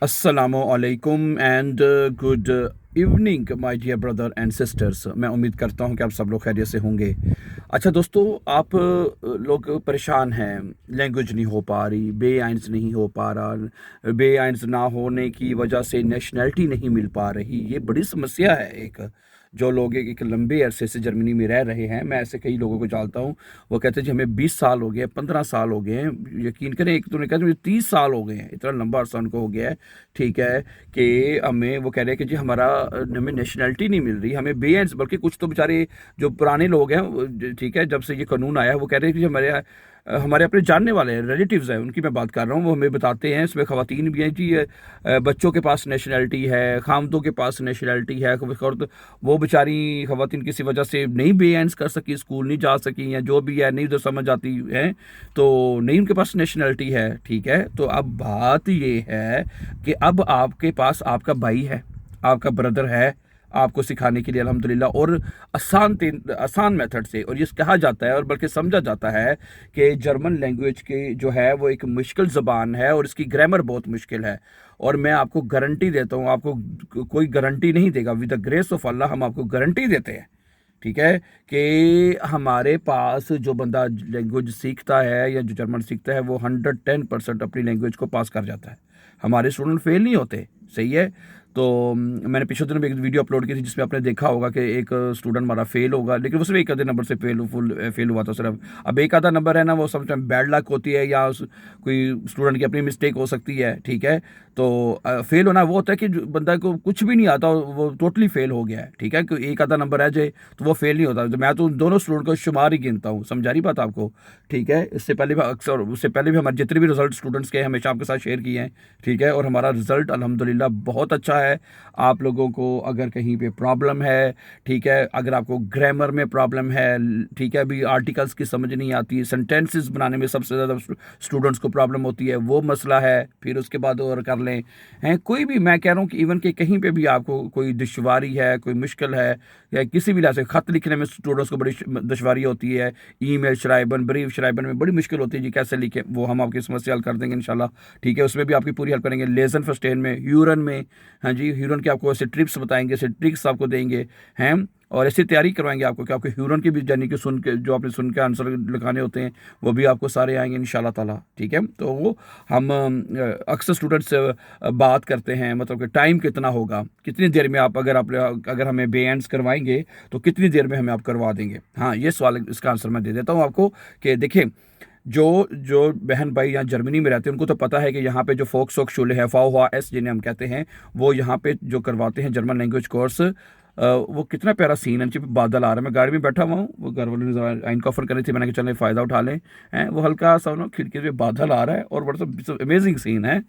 अस्सलामु अलैकुम and good evening my dear brother and sisters. मैं उम्मीद करता हूं कि आप सब लोग खैरियत से होंगे। अच्छा दोस्तों, आप लोग परेशान हैं, लैंग्वेज नहीं हो पा रही, बे आइंस नहीं हो पा रहा, बे आइंस ना होने की वजह से नेशनैलिटी नहीं मिल पा रही। ये बड़ी समस्या है। एक जो लोग एक लंबे अरसे से जर्मनी में रह रहे हैं, मैं ऐसे कई लोगों को जानता हूँ, वो कहते हैं जी हमें 20 साल हो गए, 15 साल हो गए हैं। यकीन करें, एक तो ने कहा मुझे 30 साल हो गए हैं, इतना लंबा अरसा उनको हो गया है। ठीक है कि हमें वो कह रहे हैं कि जी हमें नेशनैलिटी नहीं मिल रही, हमें बे एंड, बल्कि कुछ तो बेचारे जो पुराने लोग हैं, ठीक है, जब से ये कानून आया है, वो कह रहे हैं कि जी हमारे अपने जानने वाले हैं, रिलेटिव्स हैं, उनकी मैं बात कर रहा हूँ, वो हमें बताते हैं, इसमें ख़वातीन भी हैं जी, बच्चों के पास नेशनैलिटी है, खामदों के पास नेशनैलिटी है, और तो वो बेचारी ख़वातीन किसी वजह से नहीं बे एंड कर सकी, स्कूल नहीं जा सकी, या जो भी है नहीं उधर समझ आती है, तो नहीं उनके पास नेशनैलिटी है। ठीक है, तो अब बात ये है कि अब आपके पास आपका भाई है, आपका ब्रदर है, आपको सिखाने के लिए अल्हम्दुलिल्लाह, और आसान मेथड से, और ये कहा जाता है और बल्कि समझा जाता है कि जर्मन लैंग्वेज की जो है वो एक मुश्किल ज़बान है और इसकी ग्रामर बहुत मुश्किल है। और मैं आपको गारंटी देता हूँ, आपको कोई गारंटी नहीं देगा, विद द ग्रेस ऑफ अल्लाह हम आपको गारंटी देते हैं, ठीक है, कि हमारे पास जो बंदा लैंग्वेज सीखता है या जो जर्मन सीखता है वो 110% अपनी लैंग्वेज को पास कर जाता है। हमारे स्टूडेंट फेल नहीं होते, सही है। तो मैंने पिछले दिनों में एक वीडियो अपलोड की थी जिसमें आपने देखा होगा कि एक स्टूडेंट हमारा फेल होगा, लेकिन वो सिर्फ एक आधे नंबर से फेल हुआ था सिर्फ। अब एक आधा नंबर है ना, वो समटाइम बैड लक होती है या कोई स्टूडेंट की अपनी मिस्टेक हो सकती है, ठीक है। तो फेल होना वो होता है कि बंदा को कुछ भी नहीं आता, वो टोटली फेल हो गया है, ठीक है, कि एक आधा नंबर आ जाए तो वो फेल नहीं होता। तो मैं तो उन दोनों स्टूडेंट को शुमार ही गिनता हूँ, समझा रही बात आपको, ठीक है। उससे पहले भी हमारे जितने भी रिजल्ट स्टूडेंट्स के हमेशा आपके साथ शेयर किए हैं, ठीक है, और हमारा रिजल्ट अल्हम्दुलिल्लाह बहुत अच्छा है। आप लोगों को अगर कहीं पे प्रॉब्लम है, ठीक है, अगर आपको ग्रामर में प्रॉब्लम है, ठीक है, अभी आर्टिकल्स की समझ नहीं आती, सेंटेंसेस बनाने में सबसे ज़्यादा स्टूडेंट्स को प्रॉब्लम होती है, वो मसला है, फिर उसके बाद और कर लें हैं कोई भी, मैं कह रहा हूँ कि इवन कि कहीं पे भी आपको कोई दुश्वारी है, कोई मुश्किल है, या किसी भी लिहाज से ख़त लिखने में स्टूडेंट्स को बड़ी दुश्वारी होती है, ईमेल शराइबन, ब्रीफ शराइबन में बड़ी मुश्किल होती है जी, कैसे लिखें, वो हम आपकी समस्या हल कर देंगे इंशाल्लाह, ठीक है। उसमें भी आपकी पूरी हेल्प करेंगे। लेसन फर्स्टेन में, ह्यूरन में, हाँ जी, ह्यूरन के आपको ऐसे ट्रिप्स बताएंगे, ऐसे ट्रिक्स आपको देंगे हैं, और ऐसी तैयारी करवाएंगे आपको कि आपको ह्यूरन की भी जानी कि सुन के जो आपने सुन के आंसर लिखाने होते हैं वो भी आपको सारे आएंगे इंशाल्लाह ताला, ठीक है। तो वो हम अक्सर स्टूडेंट्स से बात करते हैं, मतलब कि टाइम कितना होगा, कितनी देर में आप अगर हमें बे एंड्स करवाएंगे तो कितनी देर में हमें आप करवा देंगे। हाँ, ये सवाल, इसका आंसर मैं दे देता हूँ आपको कि देखिए, जो जो बहन भाई यहाँ जर्मनी में रहते हैं उनको तो पता है कि यहाँ पे जो फोक सोक शुले है, फाओ एस जिन्हें हम कहते हैं, वो यहाँ पे जो करवाते हैं जर्मन लैंग्वेज कोर्स, वो कितना प्यारा सीन है। नीचे बादल आ रहा है, मैं गाड़ी में बैठा हुआ हूँ, वो घर वालों ने आइन ऑफर करी थी, मैंने कहा चलें फ़ायदा उठा लें हैं, वो हल्का सा ना खिड़की से बादल आ रहा है और बड़ा सा अमेजिंग सीन है।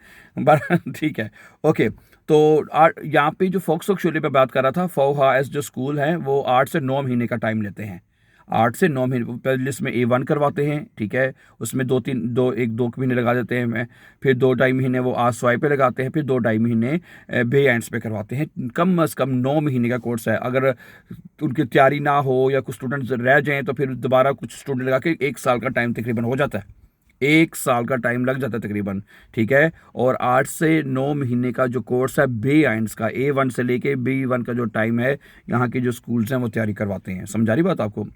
ठीक है, ओके। तो यहाँ पे जो फोक सोक शुले पे बात कर रहा था, फाओ एस जो स्कूल है वो 8 से 9 महीने का टाइम लेते हैं। 8 से 9 महीने पहले इसमें A1 करवाते हैं, ठीक है, उसमें 2 महीने लगा देते हैं मैं, फिर 2 ढाई महीने वो आसवाई पे लगाते हैं, फिर 2 ढाई महीने बे एंड्स पे करवाते हैं। कम अज़ कम 9 महीने का कोर्स है। अगर उनकी तैयारी ना हो या कुछ स्टूडेंट्स रह जाएँ तो फिर दोबारा कुछ स्टूडेंट लगा के 1 साल का टाइम तकरीबन हो जाता है, 1 साल का टाइम लग जाता है तकरीबन, ठीक है। और 8 से 9 महीने का जो कोर्स है बे आइंस का, A1 से लेके B1 का जो टाइम है, यहाँ के जो स्कूल्स हैं वो तैयारी करवाते हैं। समझा रही बात आपको।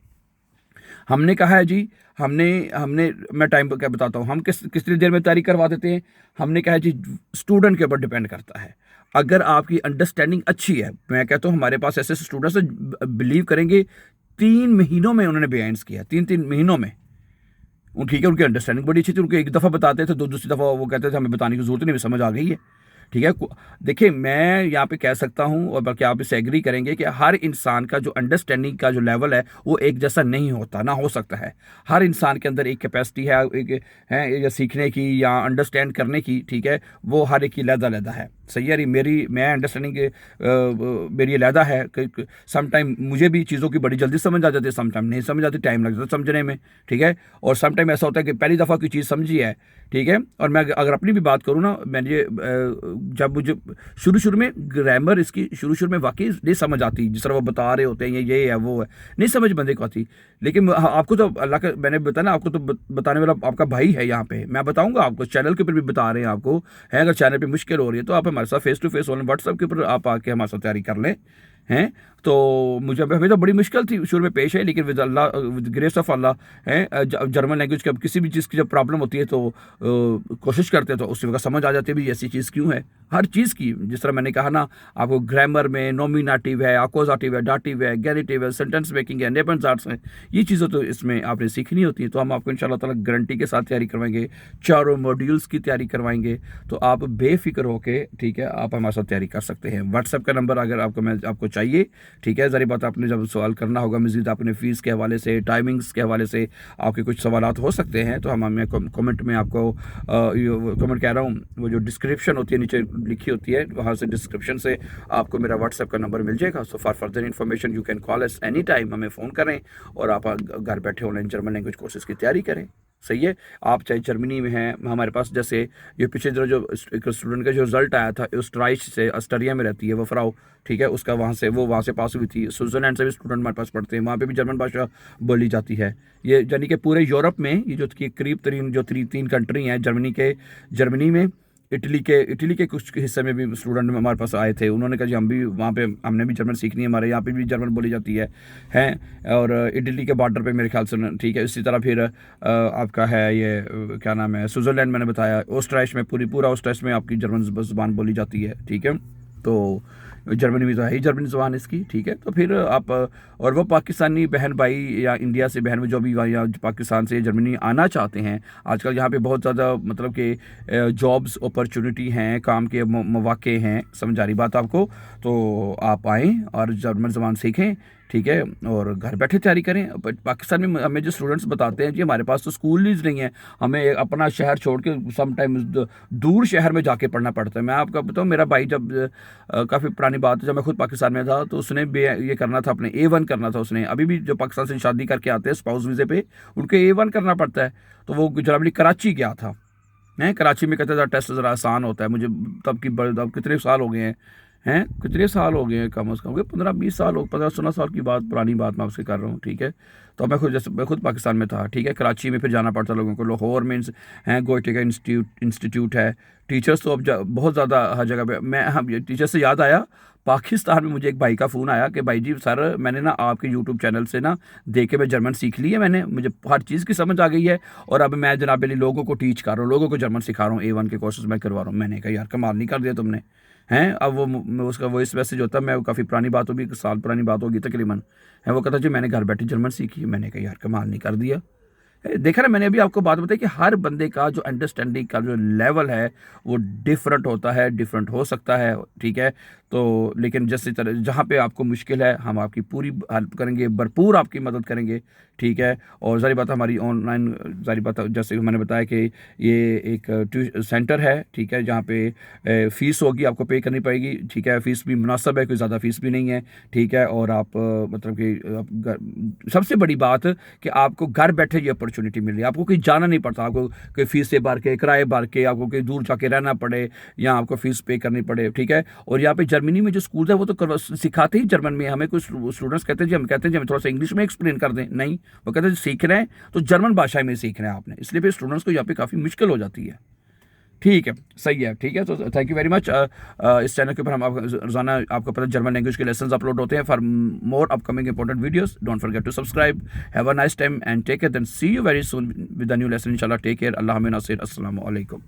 हमने कहा है जी, हमने हमने मैं टाइम पर क्या बताता हूँ, हम कितनी देर में तैयारी करवा देते हैं। हमने कहा है जी, स्टूडेंट के ऊपर डिपेंड करता है। अगर आपकी अंडरस्टैंडिंग अच्छी है, मैं कहता हूँ हमारे पास ऐसे स्टूडेंट्स बिलीव करेंगे 3 महीनों में उन्होंने बयान्स किया, 3 महीनों में। ठीक है, उनकी अंडरस्टैंडिंग बड़ी अच्छी थी, उनको एक दफ़ा बताते थे, दूसरी दफ़ा वो कहते थे हमें बताने की जरूरत नहीं, समझ आ गई है, ठीक है। देखिए, मैं यहाँ पे कह सकता हूँ, और बल्कि आप इससे एग्री करेंगे कि हर इंसान का जो अंडरस्टैंडिंग का जो लेवल है वो एक जैसा नहीं होता, ना हो सकता है। हर इंसान के अंदर एक कैपेसिटी है, एक है या सीखने की या अंडरस्टैंड करने की, ठीक है, वो हर एक की अलग-अलग है, सही है। मैं अंडरस्टैंडिंग मेरी अलग है। समटाइम मुझे भी चीज़ों की बड़ी जल्दी समझ आ जाती है, समटाइम नहीं समझ आती, टाइम लगता है समझने में, ठीक है। और समटाइम ऐसा होता है कि पहली दफ़ा कोई चीज़ समझी है, ठीक है। और मैं अगर अपनी भी बात करूँ ना, मैंने जब मुझे शुरू में ग्रामर इसकी शुरू में वाकई नहीं समझ आती, जिस तरह वो बता रहे होते हैं ये है वो है, नहीं समझ बंदे को आती। लेकिन आपको तो अल्लाह का, मैंने बताया ना आपको, तो बताने वाला आपका भाई है यहाँ पे। मैं बताऊँगा आपको, चैनल के ऊपर भी बता रहे हैं आपको, है अगर चैनल पर मुश्किल हो रही है तो आप हमारे साथ face to face on WhatsApp के ऊपर आप आके हमारे साथ तैयारी कर लें, हैं। तो हमें तो बड़ी मुश्किल थी शुरू में पेश है, लेकिन with Allah, with grace of Allah, है जर्मन लैंग्वेज की किसी भी चीज़ की जब प्रॉब्लम होती है तो कोशिश करते हैं तो उस वक्त समझ आ जाती है भी ऐसी चीज़ क्यों है, हर चीज़ की। जिस तरह मैंने कहा ना आपको, ग्रामर में नॉमिनेटिव है, अकोजाटिव है, डाटिव है, गैनिटिव है, सेंटेंस मेकिंग है, नेपेंस आर्ट्स है, ये चीज़ें तो इसमें आपने सीखनी होती है। तो हम आपको इंशाल्लाह ताला गारंटी के साथ तैयारी करवाएंगे, चारों मॉड्यूल्स की तैयारी करवाएंगे। तो आप बेफिक्र होके, ठीक है, आप हमारे साथ तैयारी कर सकते हैं। व्हाट्सएप का नंबर अगर आपको चाहिए, ठीक है, ज़री बात आपने जब सवाल करना होगा मज़ीद, आपने फ़ीस के हवाले से, टाइमिंग्स के हवाले से आपके कुछ सवालात हो सकते हैं, तो हम हमें कमेंट में आपको कमेंट कह रहा हूँ, वो जो डिस्क्रिप्शन होती है नीचे लिखी होती है, वहाँ से डिस्क्रिप्शन से आपको मेरा व्हाट्सएप का नंबर मिल जाएगा। So for further information you can call us any time, हमें फ़ोन करें और आप घर बैठे ऑनलाइन जर्मन लैंग्वेज कोर्सेज़ की तैयारी करें। सही है। आप चाहे जर्मनी में हैं, हमारे पास जैसे ये पिछले दिनों जो एक स्टूडेंट का जो रिजल्ट आया था, ऑस्ट्राइच से, ऑस्ट्रिया में रहती है वो फ्राउ, ठीक है, उसका वहाँ से पास हुई थी। स्विट्ज़रलैंड से भी स्टूडेंट हमारे पास पढ़ते हैं, वहाँ पे भी जर्मन भाषा बोली जाती है। ये यानी कि पूरे यूरोप में ये जो करीब तरीन जो तीन कंट्री हैं, जर्मनी में, इटली के कुछ हिस्से में भी स्टूडेंट हमारे पास आए थे। उन्होंने कहा जी हम भी वहाँ पे, हमने भी जर्मन सीखनी है, हमारे यहाँ पे भी जर्मन बोली जाती है और इटली के बॉर्डर पे मेरे ख्याल से, ठीक है। इसी तरह फिर आपका है ये क्या नाम है, स्विट्ज़रलैंड मैंने बताया, ऑस्ट्रिच में पूरा ऑस्ट्रिच में आपकी जर्मन ज़बान बोली जाती है, ठीक है। तो जर्मनी में तो है ही जर्मनी ज़बान इसकी, ठीक है। तो फिर आप, और वो पाकिस्तानी बहन भाई या इंडिया से बहन जो भी या पाकिस्तान से जर्मनी आना चाहते हैं, आजकल यहाँ पे बहुत ज़्यादा मतलब कि जॉब्स अपॉर्चुनिटी हैं, काम के मौके हैं, समझ आ रही बात आपको। तो आप आएँ और जर्मन ज़बान सीखें, ठीक है, और घर बैठे तैयारी करें। पाकिस्तान में हमें जो स्टूडेंट्स बताते हैं कि हमारे पास तो स्कूल ही नहीं है, हमें अपना शहर छोड़ के समटाइम्स दूर शहर में जाके पढ़ना पड़ता है। मैं आपको बताऊँ, मेरा भाई जब काफ़ी पुरानी बात है, जब मैं खुद पाकिस्तान में था तो उसने ये करना था, अपने A1 करना था उसने। अभी भी जो पाकिस्तान से शादी करके आते हैं स्पाउस वीज़े पे, उनके A1 करना पड़ता है। तो वो जनरली कराची गया था, मैं कराची में कहते थे टेस्ट ज़रा आसान होता है। मुझे तब कितने साल हो गए हैं, कितने साल हो गए हैं, कम से कम 15-20 साल हो, 15-16 साल की बात, पुरानी बात मैं आपसे कर रहा हूँ, ठीक है। तो मैं खुद पाकिस्तान में था, ठीक है। कराची में फिर जाना पड़ता लोगों को। लाहौर में हैं गोयटे का इंस्टीट्यूट है। टीचर्स तो अब बहुत ज़्यादा हर जगह पे। मैं टीचर से याद आया, पाकिस्तान में मुझे एक भाई का फ़ोन आया कि भाई जी सर, मैंने ना आपके यूट्यूब चैनल से ना देख के मैं जर्मन सीख ली है, मैंने, मुझे हर चीज़ की समझ आ गई है और अब मैं जनाब लोगों को टीच कर रहा हूँ, लोगों को जर्मन सिखा रहा हूँ, A1 के कोर्सेज मैं करवा रहा हूँ। मैंने कहा यार कमाल नहीं कर दिया तुमने, हैं। अब वो उसका वॉइस मैसेज होता है, मैं काफ़ी पुरानी बात होगी, 1 साल पुरानी बात होगी तकरीबन, है। वो कहता जी मैंने घर बैठे जर्मन सीखी। मैंने कहा यार कमाल नहीं कर दिया। देखा ना, मैंने अभी आपको बात बताई कि हर बंदे का जो अंडरस्टैंडिंग का जो लेवल है वो डिफरेंट होता है, डिफरेंट हो सकता है, ठीक है। तो लेकिन जैसे तरह जहाँ पे आपको मुश्किल है, हम आपकी पूरी हेल्प करेंगे, भरपूर आपकी मदद करेंगे, ठीक है। और ज़ाहिर बात हमारी ऑनलाइन, ज़ाहिर बात जैसे मैंने बताया कि ये एक सेंटर है, ठीक है, जहाँ पे फ़ीस होगी, आपको पे करनी पड़ेगी, ठीक है। फ़ीस भी मुनासिब है, कोई ज़्यादा फ़ीस भी नहीं है, ठीक है। और आप मतलब कि सबसे बड़ी बात कि आपको घर बैठे ये अपॉर्चुनिटी मिल रही है, आपको कहीं जाना नहीं पड़ता, आपको कोई फ़ीसें भर के, किराए भर के, आपको कहीं दूर जाके रहना पड़े या आपको फ़ीस पे करनी पड़े, ठीक है। और यहाँ पे जर्मनी में जो स्कूल है वो तो सिखाते ही जर्मन में। हमें कुछ स्टूडेंट्स कहते हैं जी, हम कहते हैं जी हमें थोड़ा सा इंग्लिश में एक्सप्लेन कर दें, नहीं, वो कहते हैं सीख रहे हैं तो जर्मन भाषा में सीख रहे हैं आपने, इसलिए फिर स्टूडेंट्स को यहाँ पे काफ़ी मुश्किल हो जाती है, ठीक है, सही है, ठीक है। तो थैंक यू वेरी मच। इस चैनल के ऊपर हम रोज़ाना आपको पता जर्मन लैंग्वेज के लेसन्स अपलोड होते हैं। For more upcoming important videos don't forget to subscribe. Have a nice time and take care, then see you very soon with a new lesson इंशाल्लाह। टेक केयर, अल्लाह में नासिर, अस्सलामु अलैकुम।